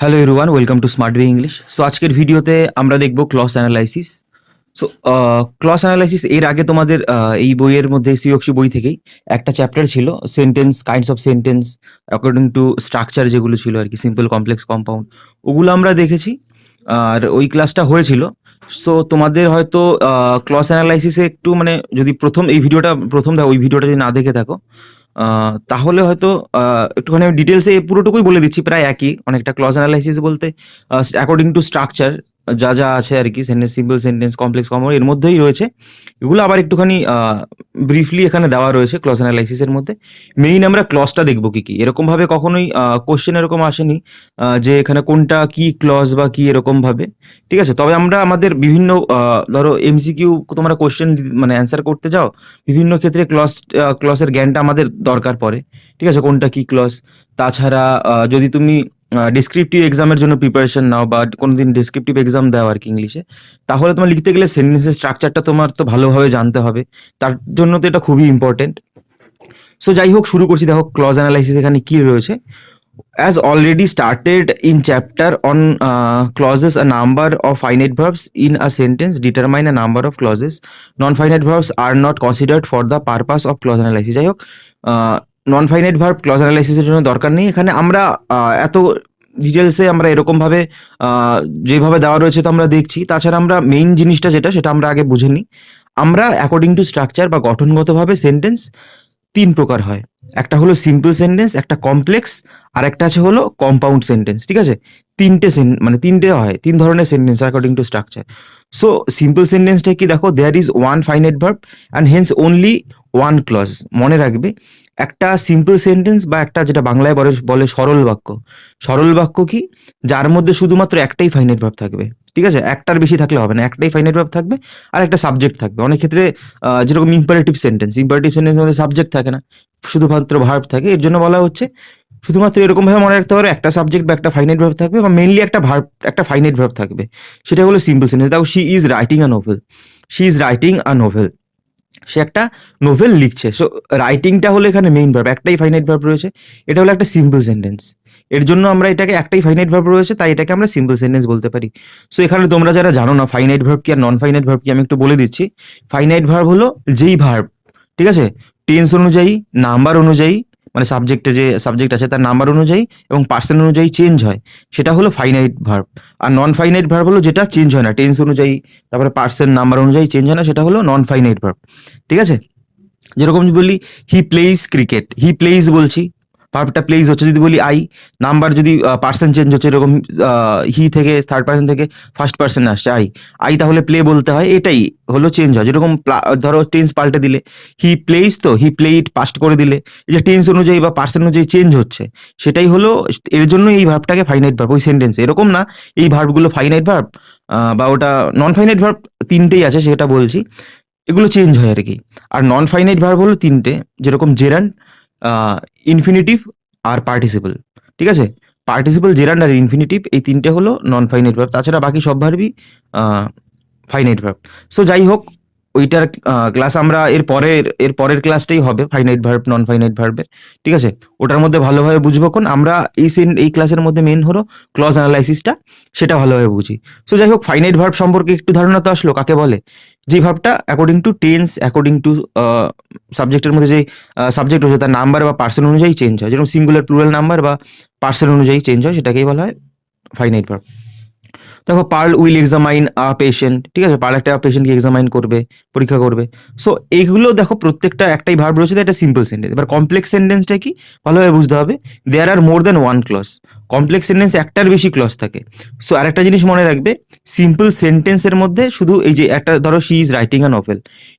Hello everyone, welcome to smart way English. So আজকের ভিডিওতে আমরা দেখব clause analysis. So clause analysis এর আগে তোমাদের এই বইয়ের মধ্যে সিওক্সি বই থেকেই একটা চ্যাপ্টার ছিল, sentence, kinds of sentence according to structure, যেগুলো ছিল আর কি, সিম্পল, কমপ্লেক্স, কম্পাউন্ড, ওগুলো আমরা দেখেছি আর ওই ক্লাসটা হয়েছিল। সো তোমাদের হয়তো ক্লজ অ্যানালাইসিসে একটু মানে যদি এই ভিডিওটা প্রথম দেখো, ওই ভিডিওটা যদি না দেখে থাকো তাহলে হয়তো একটুখানি আমি ডিটেলসে পুরোটুকুই বলে দিচ্ছি, প্রায় একই অনেকটা। ক্লজ অ্যানালাইসিস বলতে অ্যাকর্ডিং টু স্ট্রাকচার যা যা আছে আর কি, sentence, simple sentence, complex, compound, এর মধ্যেই রয়েছে। এগুলো আবার একটুখানি ব্রিফলি এখানে দেওয়া রয়েছে ক্লজ অ্যানালাইসিসের মধ্যে। মেইন আমরা ক্লজটা দেখবো কি কি, এরকমভাবে কখনোই কোশ্চেন এরকম আসেনি যে এখানে কোনটা কি ক্লজ বা কি এরকম ভাবে, ঠিক আছে? তবে আমরা আমাদের বিভিন্ন ধরো এমসিকিউ তোমরা কোশ্চেন মানে অ্যান্সার করতে যাও, বিভিন্ন ক্ষেত্রে ক্লজের জ্ঞানটা আমাদের দরকার পড়ে, ঠিক আছে? কোনটা কি ক্লজ। তাছাড়া যদি তুমি ডেসক্রিপটিভ এক্সামের জন্য প্রিপারেশন নাও বা কোনোদিন ডেসক্রিপটিভ এক্সাম দাও আর কি ইংলিশে, তাহলে তোমার লিখতে গেলে সেন্টেন্সের স্ট্রাকচারটা তোমার তো ভালোভাবে জানতে হবে, তার জন্য তো এটা খুবই ইম্পর্টেন্ট। সো যাই হোক, শুরু করছি। দেখো ক্লজ অ্যানালাইসিস এখানে কি রয়েছে। As already started in chapter on clauses, a number of finite verbs in a sentence determine a number of clauses. Non-finite verbs are not considered for the purpose of clause analysis. যাই হোক, non finite verb clause অ্যানালাইসিসের জন্য দরকার নেই। এখানে আমরা এত ডিটেলসে আমরা এরকমভাবে যেভাবে দেওয়া রয়েছে তো আমরা দেখছি। তাছাড়া আমরা মেইন জিনিসটা সেটা আমরা আগে বুঝে নিই। আমরা অ্যাকর্ডিং টু স্ট্রাকচার বা গঠনগতভাবে সেন্টেন্স তিন প্রকার হয়। একটা হলো সিম্পল সেন্টেন্স, একটা কমপ্লেক্স, আর একটা আছে হলো কম্পাউন্ড সেন্টেন্স, ঠিক আছে? তিনটে হয়, তিন ধরনের sentence according to structure. So simple সেন্টেন্সটা কি, দেখো, there is one finite verb and hence only one clause. মনে রাখবে, একটা সিম্পল সেন্টেন্স বা একটা যেটা বাংলায় বলে সরল বাক্য। সরল বাক্য কি, যার মধ্যে শুধুমাত্র একটাই ফাইনাইট ভার্ব থাকবে, ঠিক আছে? একটার বেশি থাকলে হবে না, একটাই ফাইনাইট ভার্ব থাকবে আর একটা সাবজেক্ট থাকবে। অনেক ক্ষেত্রে যেরকম ইম্পারেটিভ সেন্টেন্সের মধ্যে সাবজেক্ট থাকে না, শুধুমাত্র ভার্ব থাকে। এর জন্য বলা হচ্ছে শুধুমাত্র এরকমভাবে মনে রাখতে পারো, একটা সাবজেক্ট বা একটা ফাইনাইট ভার্ব থাকবে, বা মেনলি একটা ভার্ব, একটা ফাইনাইট ভার্ব থাকবে। সেটা হলো সিম্পল সেন্টেন্স। দেখো, she is writing a novel. She is writing a novel, সে একটা নোভেল লিখছে। সো রাইটিংটা হলো এখানে মেইন ভার্ব, একটাই ফাইনাইট ভার্ব রয়েছে, এটা হলো একটা সিম্পল সেন্টেন্স। এর জন্য আমরা এটাকে, একটাই ফাইনাইট ভার্ব রয়েছে তাই এটাকে আমরা সিম্পল সেন্টেন্স বলতে পারি। সো এখানে তোমরা যারা জানো না ফাইনাইট ভার্ব কি আর নন ফাইনাইট ভার্ব কি, আমি একটু বলে দিচ্ছি। ফাইনাইট ভার্ব হলো যেই ভার্ব, ঠিক আছে, টেন্স অনুযায়ী, নাম্বার অনুযায়ী, মানে সাবজেক্টে যে সাবজেক্ট আছে তার নাম্বার অনুযায়ী এবং পার্সন অনুযায়ী চেঞ্জ হয়, সেটা হলো ফাইনাইট ভার্ব। আর নন ফাইনাইট ভার্ব হলো যেটা চেঞ্জ হয় না, টেন্স অনুযায়ী, তারপরে পার্সন, নাম্বার অনুযায়ী চেঞ্জ হয় না, সেটা হলো নন ফাইনাইট ভার্ব, ঠিক আছে? যেরকম যদি বলি হি প্লেইজ ক্রিকেট, হি প্লেইজ বলছি, ভার্বটা প্লেইজ হচ্ছে। যদি বলি আই, নাম্বার যদি পার্সন চেঞ্জ হচ্ছে, এরকম হি থেকে থার্ড পার্সন থেকে ফার্স্ট পার্সন আসছে, আই, আই তাহলে প্লে বলতে হয়, এটাই হলো চেঞ্জ হয়। যেরকম ধরো টেন্স পাল্টে দিলে, হি প্লেইজ তো হি প্লেইড পাস্ট করে দিলে, এই যে টেন্স অনুযায়ী বা পার্সন অনুযায়ী চেঞ্জ হচ্ছে, সেটাই হলো, এর জন্য এই ভার্বটাকে ফাইনাইট ভার্ব ওই সেন্টেন্সে। এরকম না এই ভার্বগুলো ফাইনাইট ভার্ব বা ওটা নন ফাইনাইট ভার্ব, তিনটেই আছে সেটা বলছি, এগুলো চেঞ্জ হয় আর কি। আর নন ফাইনাইট ভার্ব হলো তিনটে, যেরকম জেরান্ড, ইনফিনিটিভ আর পার্টিসিপল, ঠিক আছে? পার্টিসিপল, জেরান্ড আর ইনফিনিটিভ, এই তিনটে হলো নন ফাইনাইট ভার্ব। তাছাড়া বাকি সব ভার্বই ফাইনাইট ভার্ব। সো যাই হোক, ওইটার ক্লাস আমরা এর পরের ক্লাসটাই হবে ফাইনাইট ভার্ব, নন ফাইনাইট ভার্বের, ঠিক আছে? ওটার মধ্যে ভালোভাবে বুঝবো। কোন আমরা এই ক্লাসের মধ্যে মেন হলো ক্লজ অ্যানালাইসিসটা, সেটা ভালোভাবে বুঝি। সো যাই হোক, ফাইনাইট ভার্ব সম্পর্কে একটু ধারণা তো আসলো, কাকে বলে? যে ভার্বটা according to tense, according to সাবজেক্টের মধ্যে যে সাবজেক্ট রয়েছে তার নাম্বার বা পার্সন অনুযায়ী চেঞ্জ হয়, যেরকম সিঙ্গুলার, প্লুরাল নাম্বার বা পার্সন অনুযায়ী চেঞ্জ হয়, সেটাকেই বলা হয় ফাইনাইট ভার্ব। দেখো, Pearl will examine a patient, ঠিক আছে? পার্ল একটা পেশেন্টকে এক্সামাইন করবে, পরীক্ষা করবে। সো এইগুলো দেখো, প্রত্যেকটা একটাই ভার্ব রয়েছে, এটা সিম্পল সেন্টেন্স। এবার কমপ্লেক্স সেন্টেন্সটা কি, ভালোভাবে বুঝতে হবে। দেয়ার আর মোর দেন ওয়ান ক্লজ। কমপ্লেক্স সেন্টেন্স একটার বেশি ক্লজ থাকে। সো আরেকটা জিনিস মনে রাখবে, সিম্পল সেন্টেন্সের মধ্যে শুধু এই যে একটা, ধরো she is writing a novel,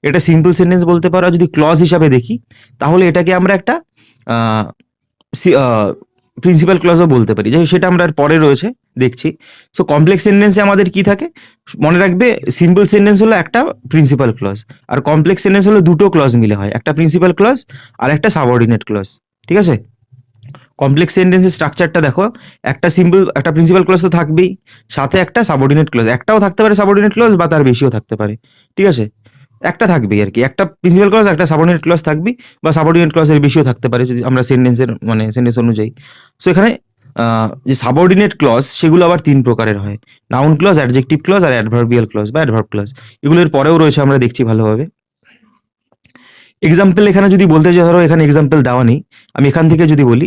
এটা সিম্পল সেন্টেন্স বলতে পারো। আর যদি ক্লজ হিসাবে দেখি, তাহলে এটাকে আমরা একটা প্রিন্সিপাল ক্লজও বলতে পারি। যাই হোক, সেটা আমরা পরে রয়েছে দেখছি। সো কমপ্লেক্স সেন্টেন্সে আমাদের কি থাকে, মনে রাখবে, সিম্পল সেন্টেন্স হলো একটা প্রিন্সিপাল ক্লজ, আর কমপ্লেক্স সেন্টেন্স হলো দুটো ক্লজ মিলে হয়, একটা প্রিন্সিপাল ক্লজ আর একটা সাবঅর্ডিনেট ক্লজ, ঠিক আছে? কমপ্লেক্স সেন্টেন্সের স্ট্রাকচারটা দেখো, একটা প্রিন্সিপাল ক্লজ তো থাকবেই, সাথে একটা সাবঅর্ডিনেট ক্লজ, একটাও থাকতে পারে সাবঅর্ডিনেট ক্লজ বা তার বেশিও থাকতে পারে, ঠিক আছে? একটা থাকবেই আর কি, একটা প্রিন্সিপাল ক্লজ, একটা সাবঅর্ডিনেট ক্লজ থাকবেই, বা সাবঅর্ডিনেট ক্লজের বেশিও থাকতে পারে যদি আমরা সেন্টেন্স অনুযায়ী। সো এখানে যে সাবঅর্ডিনেট ক্লজ সেগুলো আবার 3 প্রকারের হয়। নাউন ক্লজ, অ্যাডজেক্টিভ ক্লজ আর অ্যাডভার্বিয়াল ক্লজ বা অ্যাডভার্ব ক্লজ। এগুলোর পরেও রয়েছে, আমরা দেখছি ভালোভাবে। এক্সাম্পল এখানে যদি বলতে যাই, ধরো এখানে এক্সাম্পল দেওয়া নেই, আমি এখান থেকে যদি বলি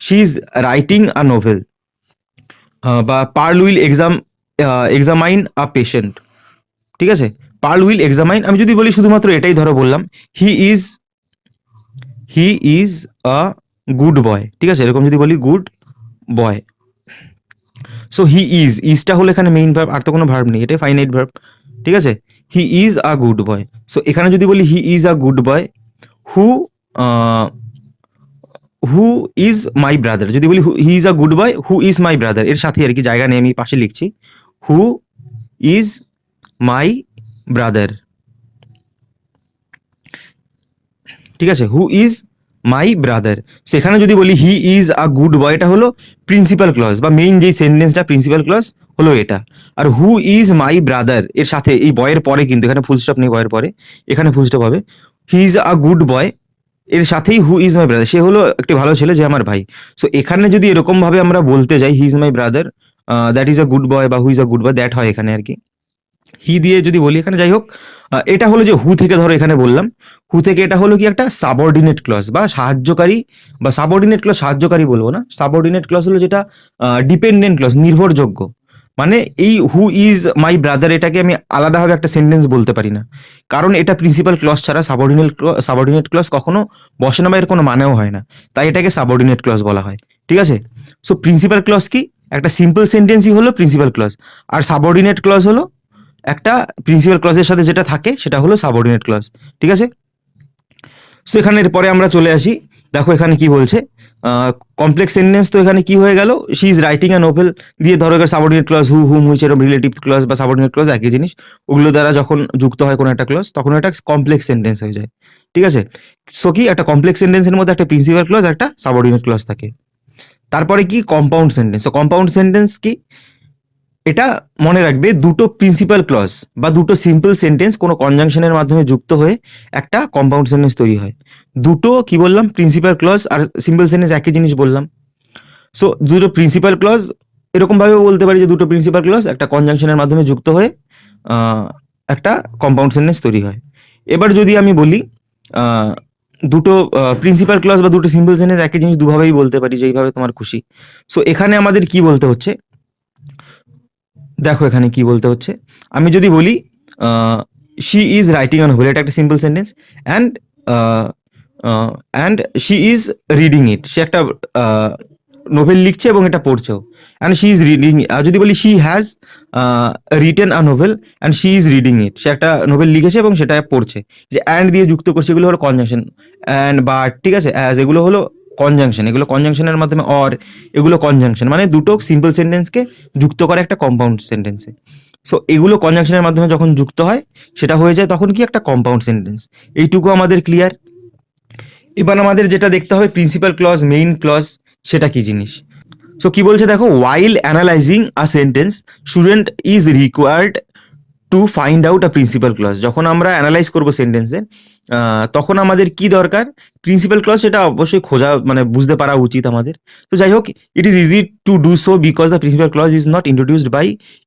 she is writing a novel, বা Pearl will examine a patient. ঠিক আছে, পার্ল উইল এক্সামাইন, আমি যদি বলি শুধুমাত্র এটাই ধরো বললাম হি ইজ আ গুড বয়। ঠিক আছে, এরকম যদি বলি গুড বয়। সো ইজটা হলো এখানে মেইন ভার্ব, আর তো কোনো ভার্ব নেই, এটাই ফাইনাইট ভার্ব। ঠিক আছে, he is a good boy. So এখানে যদি বলি he is a good boy, who who is my brother, যদি বলি he is a good boy who is my brother, এর সাথে আর কি জায়গা নেই, আমি পাশে লিখছি হু ইজ মাই ব্রাদার। ঠিক আছে, হু ইজ মাই ব্রাদার। সেখানে যদি বলি হি ইজ আ গুড বয়, এটা হলো প্রিন্সিপাল ক্লজ বা মেইন যেই সেন্টেন্সটা প্রিন্সিপাল ক্লজ হলো এটা। আর হু ইজ মাই ব্রাদার এর সাথে এই বয়ের পরে, কিন্তু এখানে ফুল স্টপ নেই বয়ের পরে, এখানে ফুল স্টপ হবে। হি ইজ আ গুড বয় এর সাথেই হু ইজ মাই ব্রাদার, সে হলো একটি ভালো ছেলে, যে আমার ভাই। সো এখানে যদি এরকম ভাবে আমরা বলতে যাই he is my brother, that is a good boy বা who is a good boy, that হয় এখানে আর কি। হি দিয়ে যদি বলি এখানে, যাই হোক, এটা হলো যে হু থেকে ধরো এখানে বললাম, হু থেকে এটা হলো কি একটা সাবঅর্ডিনেট ক্লজ বা সাহায্যকারী, বা সাবঅর্ডিনেট ক্লজ সাহায্যকারী বলবো না, সাবঅর্ডিনেট ক্লজ হলো যেটা ডিপেন্ডেন্ট ক্লজ, নির্ভরযোগ্য। মানে এই হু ইজ মাই ব্রাদার এটাকে আমি আলাদাভাবে একটা সেন্টেন্স বলতে পারি না, কারণ এটা প্রিন্সিপাল ক্লজ ছাড়া সাবঅর্ডিনেট ক্লজ কখনো বসে না বা এর কোনো মানেও হয় না, তাই এটাকে সাবঅর্ডিনেট ক্লজ বলা হয়। ঠিক আছে, সো প্রিন্সিপাল ক্লজ কি, একটা সিম্পল সেন্টেন্সই হলো প্রিন্সিপাল ক্লজ, আর সাবঅর্ডিনেট ক্লজ হলো একটা প্রিন্সিপাল ক্লজের সাথে যেটা থাকে সেটা হলো সাবঅর্ডিনেট ক্লজ। ঠিক আছে, সো এখানে এরপরে আমরা চলে আসি, দেখো এখানে কি বলছে, কমপ্লেক্স সেন্টেন্স। তো এখানে কি হয়ে গেল, she is writing a novel দিয়ে ধরো এখানে subordinate clause who, whom, which, এরকম রিলেটিভ ক্লজ বা সাবঅর্ডিনেট ক্লজ একই জিনিস, ওগুলো দ্বারা যখন যুক্ত হয় কোনো একটা ক্লজ তখন এটা কমপ্লেক্স সেন্টেন্স হয়ে যায়। ঠিক আছে, সো কি একটা কমপ্লেক্স সেন্টেন্সের মধ্যে একটা প্রিন্সিপাল ক্লজ একটা সাবঅর্ডিনেট ক্লজ থাকে। তারপরে কি কম্পাউন্ড সেন্টেন্স। তো কম্পাউন্ড সেন্টেন্স কি, এটা মনে রাখবে, দুটো প্রিন্সিপাল ক্লজ বা দুটো সিম্পল সেন্টেন্স কোনো কনজাংশনের মাধ্যমে যুক্ত হয়ে একটা কম্পাউন্ড সেন্টেন্স তৈরি হয়। দুটো কি বললাম, প্রিন্সিপাল ক্লজ আর সিম্পল সেন্টেন্স একই জিনিস বললাম। সো দুটো প্রিন্সিপাল ক্লজ, এরকমভাবে বলতে পারি যে দুটো প্রিন্সিপাল ক্লজ একটা কনজাংশনের মাধ্যমে যুক্ত হয়ে আহ, একটা কম্পাউন্ড সেন্টেন্স তৈরি হয়। এবার যদি আমি বলি দুটো প্রিন্সিপাল ক্লজ বা দুটো সিম্পল সেন্টেন্স একই জিনিস দুভাবেই বলতে পারি, যেইভাবে তোমার খুশি। সো এখানে আমাদের কি বলতে হচ্ছে, দেখো এখানে কি বলতে হচ্ছে, আমি যদি বলি she is writing a novel, এটা একটা simple sentence, and and she is reading it, সে একটা নোভেল লিখছে এবং এটা পড়ছেও, অ্যান্ড শি ইজ রিডিং। যদি বলি she has written a novel and she is reading it, সে একটা নোভেল লিখেছে এবং সেটা পড়ছে, যে অ্যান্ড দিয়ে যুক্ত করছে, এগুলো হলো কনজাংশন। অ্যান্ড বাট, ঠিক আছে, অ্যাজ, এগুলো হলো কনজাংশন, এগুলো কনজাংশনের মাধ্যমে, অর, এগুলো কনজাংশন, মানে দুটো সিম্পল সেন্টেন্সকে যুক্ত করে একটা কম্পাউন্ড সেন্টেন্সে। সো এগুলো কনজাংশনের মাধ্যমে যখন যুক্ত হয় সেটা হয়ে যায় তখন কি একটা কম্পাউন্ড সেন্টেন্স। এইটুকু আমাদের ক্লিয়ার। এবার আমাদের যেটা দেখতে হবে প্রিন্সিপাল ক্লজ, মেইন ক্লজ, সেটা কি জিনিস। সো কি বলছে দেখো, while analysing a sentence student is required to find out a principal clause. যখন আমরা অ্যানালাইজ করবো সেন্টেন্সের, তখন আমাদের কি দরকার, প্রিন্সিপাল ক্লজ, সেটা অবশ্যই খোঁজা, মানে বুঝতে পারা উচিত আমাদের। তো যাই হোক, it is easy to do so because the principal clause is not introduced by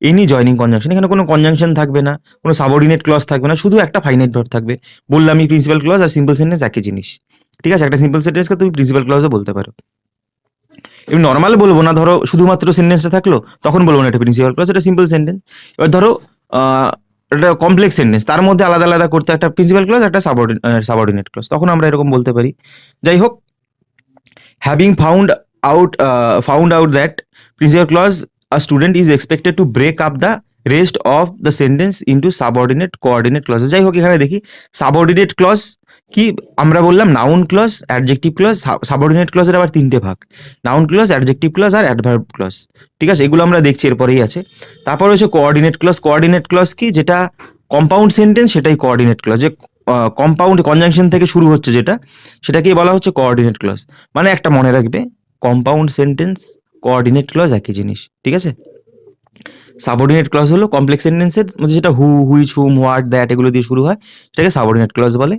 any joining conjunction. এখানে কোনো কনজাংশন থাকবে না, কোনো সাবঅর্ডিনেট ক্লজ থাকবে না, শুধু একটা ফাইনাইট ভার্ব থাকবে। বললাম এই প্রিন্সিপাল ক্লজ আর সিম্পল সেন্টেন্স একই জিনিস। ঠিক আছে, একটা সিম্পল সেন্টেন্সকে তুমি প্রিন্সিপাল ক্লজও বলতে পারো। এমনি নর্মাল বলবো না, ধরো শুধুমাত্র সেন্টেন্সটা থাকলো তখন বলবো না এটা প্রিন্সিপাল ক্লজ, এটা সিম্পল সেন্টেন্স। এবার ধরো একটা কমপ্লেক্স সেন্টেন্স, তার মধ্যে আলাদা আলাদা করতে একটা প্রিন্সিপাল ক্লজ, একটা সাবঅর্ডিনেট ক্লজ, তখন আমরা এরকম বলতে পারি। যাই হোক, having found out that principal clause, a student is expected to break up the rest of the sentence into subordinate coordinate clause. যাই হোক, এখানে দেখি সাবঅর্ডিনেট ক্লজ কি, আমরা বললাম noun clause, adjective clause, subordinate ক্লজের আবার 3টে ভাগ, নাউন ক্লজ, অ্যাডজেক্টিভ ক্লজ আর অ্যাডভার্ব ক্লজ। ঠিক আছে, এগুলো আমরা দেখছি এরপরেই আছে। তারপর হচ্ছে কোঅর্ডিনেট ক্লজ। কোঅর্ডিনেট ক্লজ কি, যেটা কম্পাউন্ড সেন্টেন্স সেটাই কোঅর্ডিনেট ক্লজ, যে কম্পাউন্ড কনজাংশন থেকে শুরু হচ্ছে যেটা, সেটাকেই বলা হচ্ছে কোঅর্ডিনেট ক্লজ। মানে একটা মনে রাখবে, কম্পাউন্ড সেন্টেন্স, কোঅর্ডিনেট ক্লজ একই জিনিস। ঠিক আছে, সাবঅর্ডিনেট ক্লজ হলো কমপ্লেক্স সেন্টেন্সের মধ্যে যেটা হু, হুইচ, হুম, হোয়াট, দ্যাট এগুলো দিয়ে শুরু হয়, সেটাকে সাবঅর্ডিনেট ক্লজ বলে।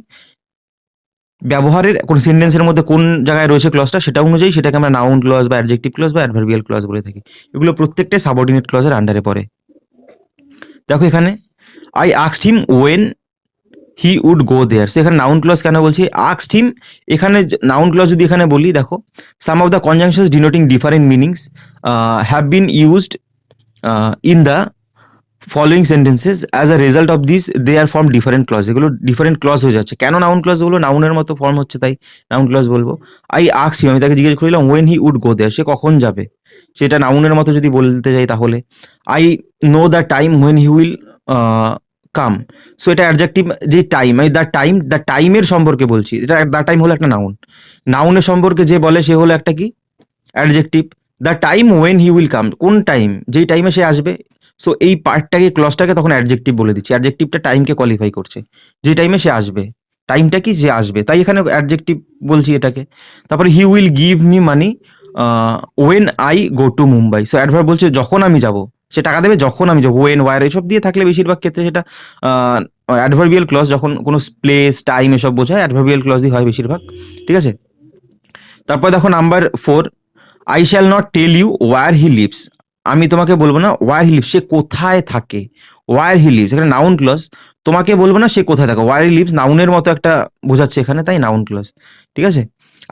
ব্যবহারের কোন সেন্টেন্সের মধ্যে কোন জায়গায় রয়েছে ক্লজটা সেটা অনুযায়ী সেটাকে আমরা নাউন ক্লজ বা অ্যাডজেক্টিভ ক্লজ বা অ্যাডভার্বিয়াল ক্লজ বলে থাকি। এগুলো প্রত্যেকটাই সাবঅর্ডিনেট ক্লজের আন্ডারে পড়ে। দেখো এখানে I asked him when he would go there. So এখানে নাউন ক্লজ কেন বলছি, আস্কড হিম, এখানে নাউন ক্লজ যদি এখানে বলি, দেখো some of the conjunctions denoting different meanings have been used in the following sentences as a result of this they are form different clause. এগুলো different clause হয়ে যাচ্ছে। কেন নাউন ক্লজ বলবো, নাউনের মতো ফর্ম হচ্ছে তাই নাউন ক্লজ বলবো। আই আস্কড হিম, আমি তাকে জিজ্ঞেস করলাম ওয়েন হি উড গো দেয়ার, সে কখন যাবে, সেটা নাউনের মতো যদি বলতে যাই তাহলে I know the time when he will come. So এটা অ্যাডজেক্টিভ, যে টাইম, আমি দ্য টাইমের সম্পর্কে বলছি, এটা দ্য টাইম হলো একটা নাউন, নাউনের সম্পর্কে যে বলে সে হলো একটা কি adjective. The time when he will come, কোন টাইম, যেই টাইমে সে আসবে। সো এই পার্টটাকে ক্লজটাকে তখন অ্যাডজেক্টিভ বলে দিচ্ছি, অ্যাডজেক্টিভটা টাইমকে কোয়ালিফাই করছে, যে টাইমে সে আসবে, টাইমটা কি যে আসবে, তাই এখানে অ্যাডজেক্টিভ বলছি এটাকে। তারপরে he will give me money when I go to Mumbai. So adverb বলছে যখন আমি যাব, সে টাকা দেবে যখন আমি যাবো। ওয়েন, ওয়ার এসব দিয়ে থাকলে বেশিরভাগ ক্ষেত্রে সেটা অ্যাডভার্বিয়াল ক্লজ, যখন কোনো প্লেস টাইম এসব বোঝায় অ্যাডভার্বিয়াল ক্লজই হয় বেশিরভাগ, ঠিক আছে। তারপর দেখো number 4, I shall not tell you where he lives. আমি তোমাকে বলবো না ওয়ার হি লিভস, সে কোথায় থাকে। ওয়ার হি লিভস এখানে নাউন ক্লজ, তোমাকে বলবো না সে কোথায় থাকে। ওয়ার হি লিভস নাউনের মতো একটা বোঝাচ্ছে এখানে, তাই নাউন ক্লজ, ঠিক আছে।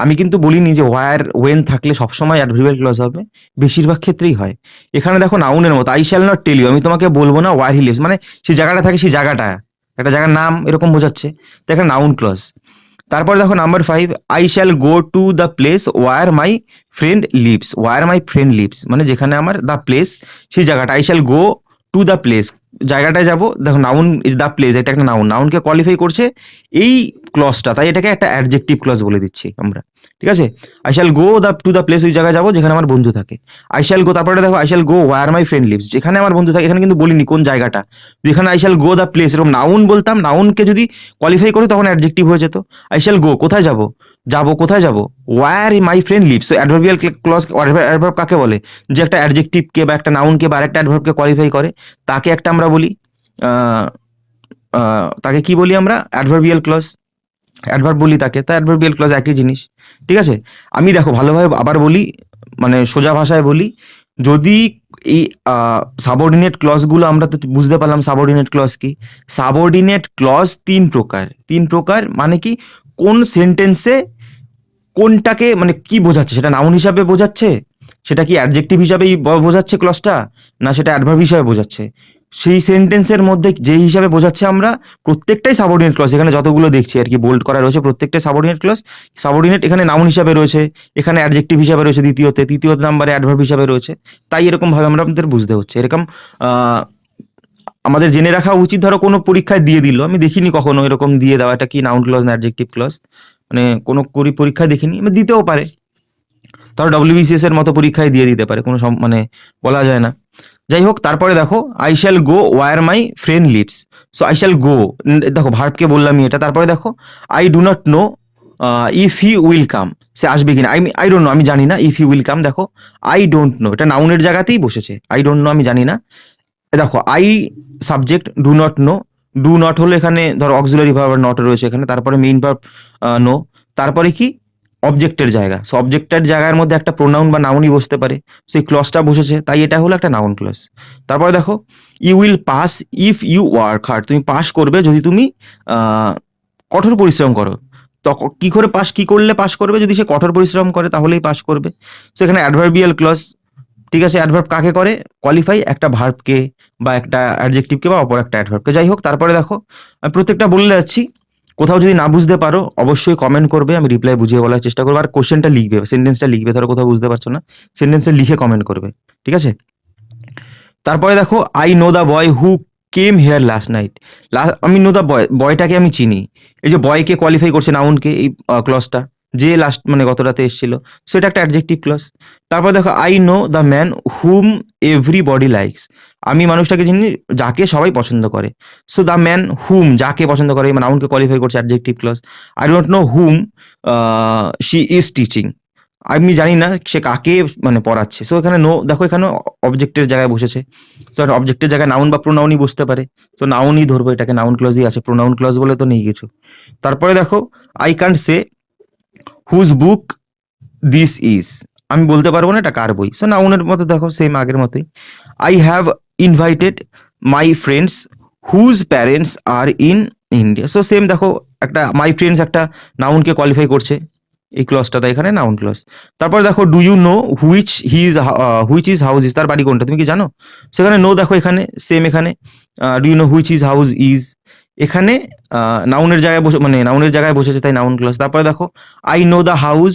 আমি কিন্তু বলিনি যে ওয়ার ওয়েন থাকলে সবসময় অ্যাডভার্বিয়াল ক্লজ হবে, বেশিরভাগ ক্ষেত্রেই হয়। এখানে দেখো নাউনের মতো, I shall not tell you, আমি তোমাকে বলবো না ওয়ার হি লিভস, মানে সেই জায়গাটা থাকে, সেই জায়গাটা একটা জায়গার নাম এরকম বোঝাচ্ছে, তো একটা নাউন ক্লজ। তারপর দেখো number 5, I shall go to the place where my friend lives. Where my friend lives মানে যেখানে আমার দ্য প্লেস, সেই জায়গাটা। I shall go to the place, জায়গাটায় যাব। দেখো নাউন ইজ দ্য প্লেস, এটা একটা নাউন, নাউনকে কোয়ালিফাই করছে এই ক্লজটা, তাই এটাকে একটা অ্যাডজেক্টিভ ক্লজ বলে দিচ্ছি আমরা, ঠিক আছে। I shall go to the place, ওই জায়গায় যাবো যেখানে আমার বন্ধু থাকে। আই শ্যাল গো, তারপরে দেখো I shall go where my friend lives, যেখানে আমার বন্ধু থাকে। এখানে কিন্তু বলিনি কোন জায়গাটা, যেখানে I shall go the place এরকম নাউন বলতাম, নাউনকে যদি কোয়ালিফাই করে তখন অ্যাডজেক্টিভ হয়ে যেত। আই শ্যাল গো, কোথায় যাব, যাব কোথায় যাব, where my friend lives. So adverbial clause, adverb কাকে বলে, যে একটা অ্যাডজেক্টিভকে বা একটা নাউনকে বা আরেকটা অ্যাডভার্বকে কোয়ালিফাই করে, তাকে একটা আমরা বলি তাকে কি বলি আমরা, অ্যাডভার্বিয়াল ক্লজ, অ্যাডভার্ব বলি তাকে। তা অ্যাডভার্বিয়াল ক্লজ একই জিনিস, ঠিক আছে। আমি দেখো ভালোভাবে আবার বলি, মানে সোজা ভাষায় বলি, যদি এই সাবঅর্ডিনেট ক্লজগুলো আমরা তো বুঝতে পারলাম সাবঅর্ডিনেট ক্লজ কি। সাবঅর্ডিনেট ক্লজ 3 প্রকার। 3 প্রকার মানে কি, কোন সেন্টেন্সে কোনটাকে মানে কি বোঝাচ্ছে, সেটা নাউন হিসাবে বোঝাচ্ছে, সেটা কি অ্যাডজেক্টিভ হিসাবেই বোঝাচ্ছে ক্লজটা, না সেটা অ্যাডভার্ব হিসাবে বোঝাচ্ছে। সেই সেন্টেন্সের মধ্যে যেই হিসাবে বোঝাচ্ছে আমরা, প্রত্যেকটাই সাবঅর্ডিনেট ক্লজ। এখানে যতগুলো দেখছি আর কি বোল্ড করা রয়েছে প্রত্যেকটাই সাবঅর্ডিনেট ক্লজ। সাবঅর্ডিনেট এখানে নাউন হিসাবে রয়েছে, এখানে অ্যাডজেক্টিভ হিসাবে রয়েছে তৃতীয় নাম্বারে অ্যাডভার্ব হিসাবে রয়েছে। তাই এরকম ভাবে আমরা আমাদের বুঝতে হচ্ছে এরকম। আমাদের জেনে রাখা উচিত, ধরো কোনো পরীক্ষায় দিয়ে দিল, আমি দেখিনি কখনো এরকম দিয়ে দেওয়া, এটা কি নাউন ক্লজ না অ্যাডজেক্টিভ ক্লজ, মানে কোনো পরীক্ষায় দেখিনি, দিতেও পারে, ধরো ডব্লিউবিসিএস এর মতো পরীক্ষায় দিয়ে দিতে পারে, কোনো মানে বলা যায় না। যাই হোক, তারপরে দেখো I shall go where my friend lives. So I shall go, দেখো ভার্বকে বললামই এটা। তারপরে দেখো I do not know if he will come, সে আসবে কিনা। আই ডোন্ট নো, আমি জানি না। ইফ হি উইল কাম, দেখো আই ডোন্ট নো, এটা নাউনের জায়গাতেই বসেছে। আই ডোন্ট নো, আমি জানি না। দেখো I subject, do not no, do not হলো এখানে ধরো অক্সিলারি ভার্ব, নট রয়েছে এখানে, তারপরে মেইন ভার্ব নো, তারপরে কি অবজেক্টের জায়গা। সো অবজেক্টের জায়গার মধ্যে একটা প্রোনাউন বা নাউনই বসতে পারে, সেই ক্লজটা বসেছে, তাই এটা হলো একটা নাউন ক্লজ। তারপরে দেখো you will pass if you work hard, তুমি পাস করবে যদি তুমি কঠোর পরিশ্রম করো। তখন কি করে পাস, কি করলে পাস করবে, যদি সে কঠোর পরিশ্রম করে তাহলেই পাস করবে। সেখানে অ্যাডভার্বিয়াল ক্লজ, ঠিক আছে। অ্যাডভার্ব কাকে করে কোয়ালিফাই, একটা ভার্বকে বা একটা অ্যাডজেক্টিভকে বা অপর একটা অ্যাডভার্বকে। যাই হোক, তারপরে দেখো আমি প্রত্যেকটা বলে যাচ্ছি, কোথাও যদি না বুঝতে পারো অবশ্যই কমেন্ট করবে, আমি রিপ্লাই বুঝিয়ে বলার চেষ্টা করবো। আর কোশ্চেনটা লিখবে, সেন্টেন্সটা লিখবে, ধরো কোথাও বুঝতে পারছো না সেন্টেন্সটা লিখে কমেন্ট করবে, ঠিক আছে। তারপরে দেখো I know the boy who came here last night. আমি নো দ্য বয়, বয়টাকে আমি চিনি। এই যে বয়কে কোয়ালিফাই করছে নাউনকে এই ক্লজটা, যে লাস্ট মানে গত রাতে এসেছিল, সেটা একটা অ্যাডজেক্টিভ ক্লজ। তারপর দেখো I know the man whom everybody likes, আমি মানুষটাকে চিনি যাকে সবাই পছন্দ করে। সো দ্য ম্যান হুম, যাকে পছন্দ করে, নাউনকে কোয়ালিফাই করছে adjective clause. I don't know whom she is teaching, আমি জানি না সে কাকে মানে পড়াচ্ছে। সো এখানে নো দেখো, এখানে অবজেক্টের জায়গায় বসেছে। সো অবজেক্টের জায়গায় নাউন বা প্রোনাউনই বসতে পারে। সো নাউনই ধরবো, এটাকে নাউন ক্লজই আছে, প্রোনাউন ক্লজ বলে তো নেই কিছু। তারপরে দেখো I can't say whose book this is, আমি বলতে পারবো না এটা কার বই। সো নাউনের মতো দেখো সেম আগের মতোই। I have invited my friends whose parents are in India. So same দেখো, একটা মাই ফ্রেন্ডস একটা নাউনকে কোয়ালিফাই করছে, এই ক্লজটা এখানে নাউন ক্লজ। তারপর দেখো do you know which is house is, তার বাড়ি কোনটা তুমি কি জানো? সেখানে নো দেখো, এখানে সেম, এখানে do you know which is house is, এখানে নাউনের জায়গায় বসে, মানে নাউনের জায়গায় বসেছে, তাই নাউন ক্লজ। তারপরে দেখো I know the house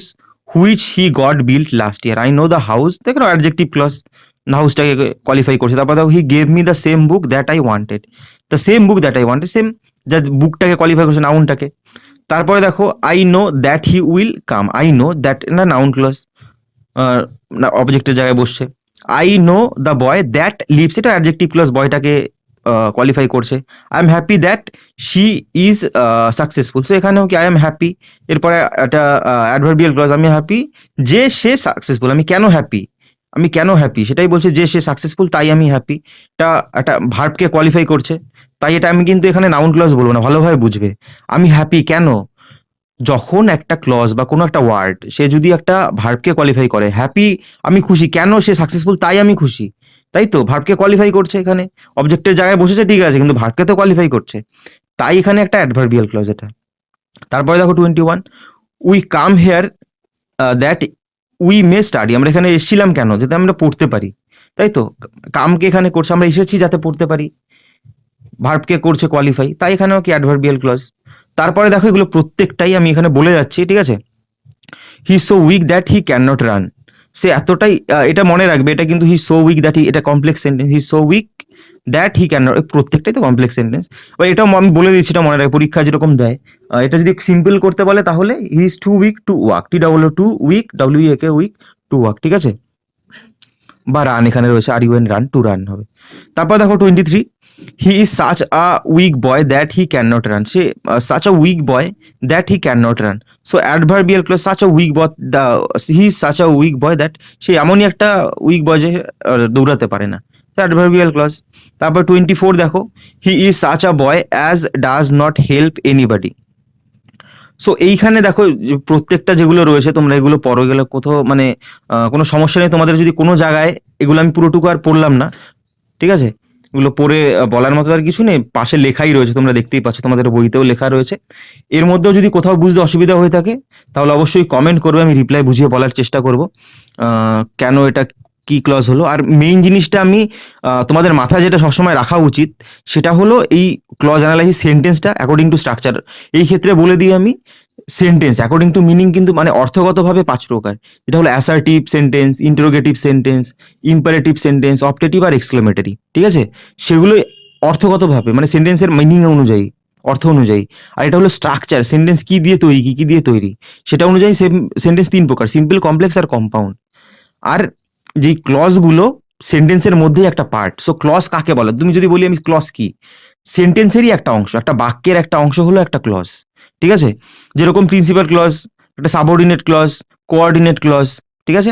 which he got built last year, I know the house দেখো অ্যাডজেক্টিভ ক্লজ, হাউসটাকে কোয়ালিফাই করছে। তারপর দেখো he gave me the same book that I wanted, the same book that I wanted, same যা বুকটাকে qualify করছে নাউনটাকে। তারপরে দেখো I know that he will come, I know that না নাউন ক্লজ, অবজেক্টের জায়গায় বসছে। I know the boy that leaves, এটা অ্যাডজেক্টিভ ক্লজ, বয়টাকে কোয়ালিফাই করছে। I am happy that she is successful, so এখানেও কি আই এম হ্যাপি, এরপরে একটা অ্যাডভার্বিয়াল ক্লজ, আমি হ্যাপি যে সে সাকসেসফুল, আমি কেন হ্যাপি, আমি কেন হ্যাপি সেটাই বলছে, যে সে সাকসেসফুল তাই আমি হ্যাপি, এটা একটা ভার্বকে কোয়ালিফাই করছে। তাই এটা আমি কিন্তু এখানে নাউন ক্লজ বলবো না, ভালোভাবে বুঝবে। আমি হ্যাপি কেন, যখন একটা ক্লজ বা কোনো একটা ওয়ার্ড সে যদি একটা ভার্বকে কোয়ালিফাই করে, হ্যাপি আমি খুশি কেন, সে সাকসেসফুল তাই আমি খুশি, তাই তো ভার্বকে কোয়ালিফাই করছে এখানে, অবজেক্টের জায়গায় বসেছে ঠিক আছে, কিন্তু ভার্বকে তো কোয়ালিফাই করছে, তাই এখানে একটা অ্যাডভার্বিয়াল ক্লজ এটা। তারপরে দেখো 21, we come here that we may study, আমরা এখানে এসেছিলাম কেন, যাতে আমরা পড়তে পারি, তাই তো কামকে এখানে করছে, আমরা এসেছি যাতে পড়তে পারি, ভার্বকে করছে কোয়ালিফাই, তাই এখানেও কি অ্যাডভার্বিয়াল ক্লজ। তারপরে দেখো এগুলো প্রত্যেকটাই আমি এখানে বলে যাচ্ছি, ঠিক আছে। He so weak that he can not run, সে এতটাই এটা মনে রাখবে, এটা কিন্তু he so weak that he, এটা complex sentence, he so weak that he can not, প্রত্যেকটাই তো কমপ্লেক্স সেন্টেন্স। বা এটাও আমি বলে দিচ্ছি, এটা মনে রাখবে, পরীক্ষা যেরকম দেয়, এটা যদি সিম্পল করতে বলে তাহলে he is too weak to walk, too weak, WEAK weak to walk, ঠিক আছে। বা রান এখানে রয়েছে, আর ইউএন রান, টু রান হবে। তারপর দেখো 23, he is such a weak boy that he can not run, সে such a weak boy that he can not run. So adverbial clause, such a weak boy, the he is such a weak boy that, সে এমনই একটা week বয় যে দৌড়াতে পারে না, adverbial clause. তারপর 24 দেখো, হি is such a boy as does not help anybody. So এইখানে দেখো যে প্রত্যেকটা যেগুলো রয়েছে তোমরা এগুলো পড়ো, গেলে কোথাও মানে কোনো সমস্যা নেই তোমাদের, যদি কোনো জায়গায়, এগুলো আমি পুরোটুকু আর পড়লাম না, ঠিক আছে, এগুলো পড়ে বলার মতো আর কিছু নেই, পাশে লেখাই রয়েছে, তোমরা দেখতেই পাচ্ছ, তোমাদের বইতেও লেখা রয়েছে। এর মধ্যেও যদি কোথাও বুঝতে অসুবিধা হয়ে থাকে তাহলে অবশ্যই কমেন্ট করবে, আমি রিপ্লাই বুঝিয়ে বলার চেষ্টা করব কেন এটা কি ক্লজ হলো। আর মেইন জিনিসটা আমি তোমাদের মাথায় যেটা সবসময় রাখা উচিত সেটা হলো এই ক্লজ অ্যানালাইসিস সেন্টেন্সটা অ্যাকর্ডিং টু স্ট্রাকচার, এই ক্ষেত্রে বলে দিই আমি, সেন্টেন্স অ্যাকর্ডিং টু মিনিং কিন্তু মানে অর্থগতভাবে 5 প্রকার, এটা হলো assertive sentence, interrogative sentence, imperative sentence, optative আর এক্সক্লেমেটরি, ঠিক আছে। সেগুলো অর্থগতভাবে মানে সেন্টেন্সের মিনিং অনুযায়ী, অর্থ অনুযায়ী। আর এটা হলো স্ট্রাকচার, সেন্টেন্স কি দিয়ে তৈরি, কি কি দিয়ে তৈরি, সেটা অনুযায়ী সেন্টেন্স 3 প্রকার, সিম্পল, কমপ্লেক্স আর কম্পাউন্ড। আর যেই ক্লজগুলো সেন্টেন্সের মধ্যেই একটা পার্ট। সো ক্লজ কাকে বলে, তুমি যদি বলি আমি ক্লজ কি, সেন্টেন্সেরই একটা অংশ, একটা বাক্যের একটা অংশ হলো একটা ক্লজ, ঠিক আছে। যেরকম প্রিন্সিপাল ক্লজ, একটা সাবঅর্ডিনেট ক্লজ, কোঅর্ডিনেট ক্লজ, ঠিক আছে।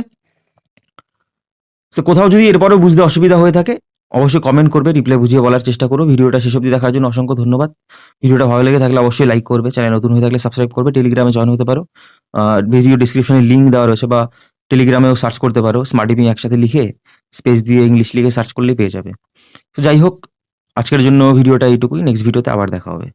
তো কোথাও যদি এরপরেও বুঝতে অসুবিধা হয়ে থাকে অবশ্যই কমেন্ট করবে, রিপ্লাই বুঝিয়ে বলার চেষ্টা করো। ভিডিওটা শেষ অবধি দেখার জন্য অসংখ্য ধন্যবাদ। ভিডিওটা ভালো লেগে থাকলে অবশ্যই লাইক করবে, চ্যানেল নতুন হয়ে থাকলে সাবস্ক্রাইব করবে, টেলিগ্রামে জয়েন হতে পারো, ভিডিও ডিসক্রিপশনে লিঙ্ক দেওয়া রয়েছে, বা টেলিগ্রামেও সার্চ করতে পারো, স্মার্ট টিভি একসাথে লিখে স্পেস দিয়ে ইংলিশ লিখে সার্চ করলেই পেয়ে যাবে। তো যাই হোক, আজকের জন্য ভিডিওটা এইটুকুই, নেক্সট ভিডিওতে আবার দেখা হবে।